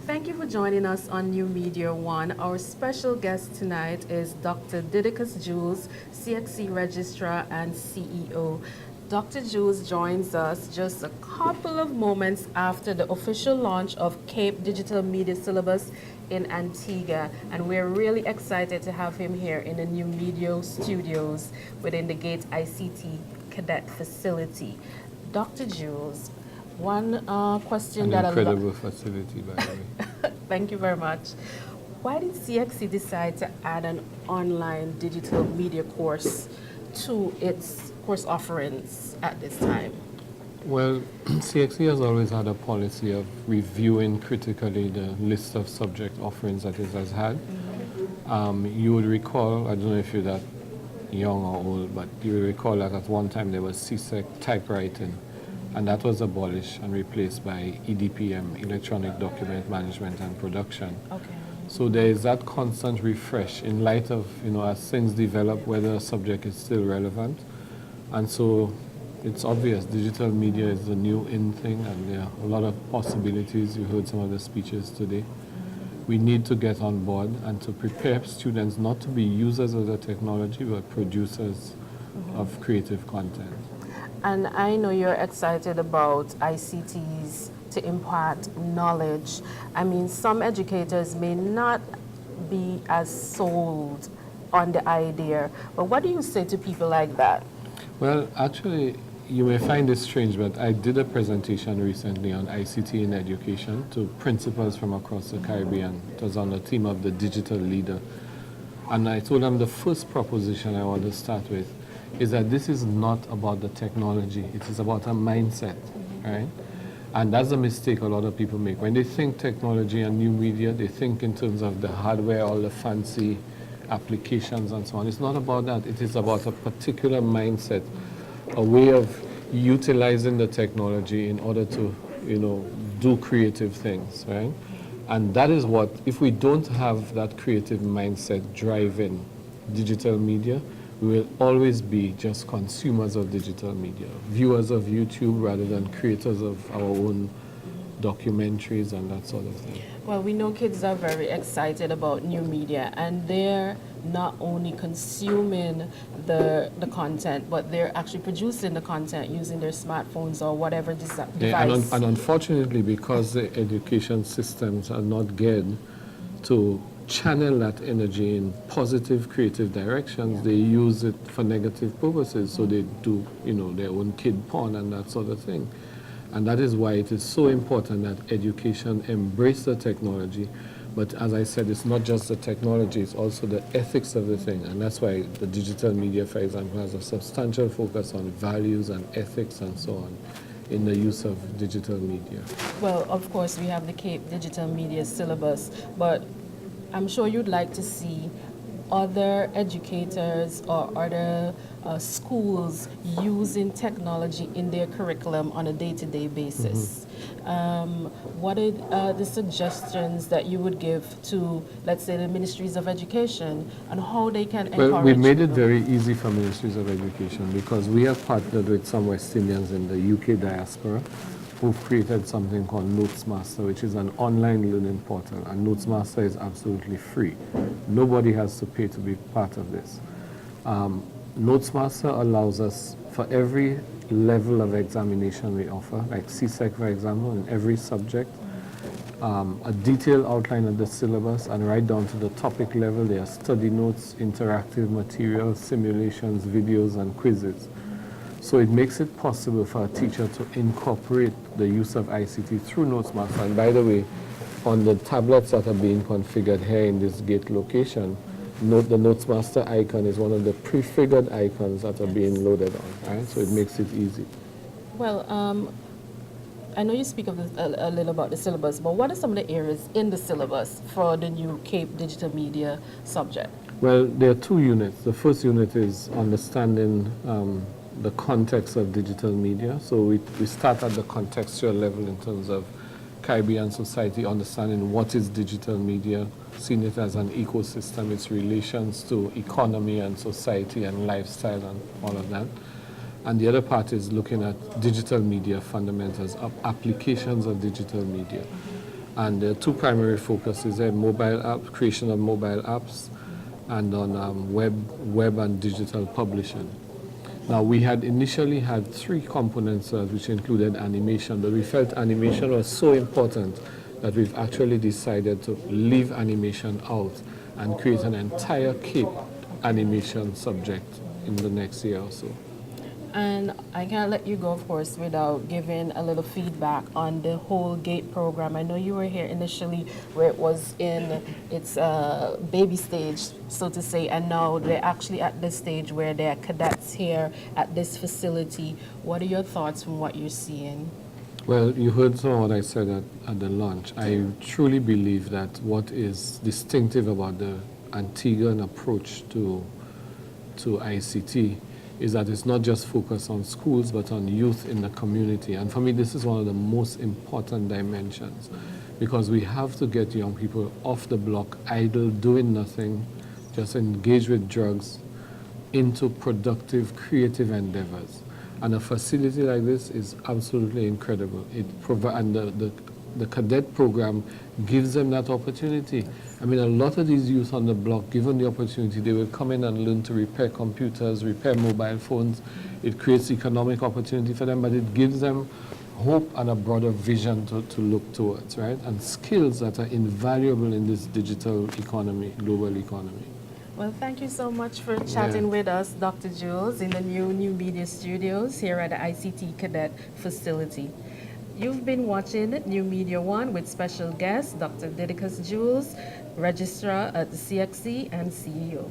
Thank you for joining us on New Media One. Our special guest tonight is Dr. Didacus Jules, CXC Registrar and CEO. Dr. Jules joins us just a couple of moments after the official launch of Cape Digital Media Syllabus in Antigua, and we're really excited to have him here in the New Media Studios within the Gate ICT Cadet Facility. Dr. Jules, one question An incredible facility, by the way. Thank you very much. Why did CXC decide to add an online digital media course to its course offerings at this time? Well, CXC has always had a policy of reviewing critically the list of subject offerings that it has had. You would recall, I don't know if you're that young or old, but you will recall that at one time there was CSEC typewriting, and that was abolished and replaced by EDPM, Electronic Document Management and Production. Okay. So there is that constant refresh in light of, as things develop, whether a subject is still relevant. And so it's obvious digital media is the new in thing, and there are a lot of possibilities. You heard some of the speeches today. We need to get on board and to prepare students not to be users of the technology, but producers of creative content. And I know you're excited about ICTs to impart knowledge. I mean, some educators may not be as sold on the idea, but what do you say to people like that? Well, actually, you may find this strange, but I did a presentation recently on ICT in education to principals from across the Caribbean. It was on the theme of the digital leader. And I told them the first proposition I want to start with is that this is not about the technology. It is about a mindset, right? And that's a mistake a lot of people make. When they think technology and new media, they think in terms of the hardware, all the fancy applications and so on. It's not about that. It is about a particular mindset, a way of utilizing the technology in order to, do creative things, right? And that is what, if we don't have that creative mindset driving digital media, we will always be just consumers of digital media, viewers of YouTube rather than creators of our own documentaries and that sort of thing. Well, we know kids are very excited about new media, and they're not only consuming the content, but they're actually producing the content using their smartphones or whatever device. Yeah, and unfortunately, because the education systems are not geared to channel that energy in positive, creative directions, they use it for negative purposes. So they do, their own kid porn and that sort of thing. And that is why it is so important that education embrace the technology. But as I said, it's not just the technology, it's also the ethics of the thing. And that's why the digital media, for example, has a substantial focus on values and ethics and so on in the use of digital media. Well, of course, we have the Cape Digital Media Syllabus, but I'm sure you'd like to see other educators or other schools using technology in their curriculum on a day-to-day basis. What are the suggestions that you would give to, let's say, the ministries of education and how they can encourage? Well, we made it very easy for ministries of education because we have partnered with some West Indians in the UK diaspora who've created something called NotesMaster, which is an online learning portal, and NotesMaster is absolutely free. Nobody has to pay to be part of this. NotesMaster allows us, for every level of examination we offer, like CSEC, for example, in every subject, a detailed outline of the syllabus, and right down to the topic level, there are study notes, interactive materials, simulations, videos, and quizzes. So it makes it possible for a teacher to incorporate the use of ICT through NotesMaster. And by the way, on the tablets that are being configured here in this gate location, note the NotesMaster icon is one of the prefigured icons that are being loaded on, right? So it makes it easy. Well, I know you speak of a little about the syllabus, but what are some of the areas in the syllabus for the new Cape Digital Media subject? Well, there are two units. The first unit is understanding the context of digital media. So we start at the contextual level in terms of Caribbean society, understanding what is digital media, seeing it as an ecosystem, its relations to economy and society and lifestyle and all of that. And the other part is looking at digital media fundamentals, applications of digital media. And the two primary focuses are mobile app, creation of mobile apps, and on web and digital publishing. Now, we had initially had three components which included animation, but we felt animation was so important that we've actually decided to leave animation out and create an entire CAPE animation subject in the next year or so. And I can't let you go, of course, without giving a little feedback on the whole GATE program. I know you were here initially where it was in its baby stage, so to say, and now they're actually at the stage where there are cadets here at this facility. What are your thoughts from what you're seeing? Well, you heard some of what I said at the launch. I truly believe that what is distinctive about the Antiguan approach to ICT is that it's not just focused on schools, but on youth in the community. And for me, this is one of the most important dimensions, because we have to get young people off the block, idle, doing nothing, just engage with drugs, into productive, creative endeavors. And a facility like this is absolutely incredible. And the cadet program gives them that opportunity. I mean, a lot of these youth on the block, given the opportunity, they will come in and learn to repair computers, repair mobile phones. It creates economic opportunity for them, but it gives them hope and a broader vision to look towards, right? And skills that are invaluable in this digital economy, global economy. Well, thank you so much for chatting with us, Dr. Jules, in the new Media Studios here at the ICT Cadet facility. You've been watching New Media One with special guest, Dr. Didacus Jules, Registrar at the CXC and CEO.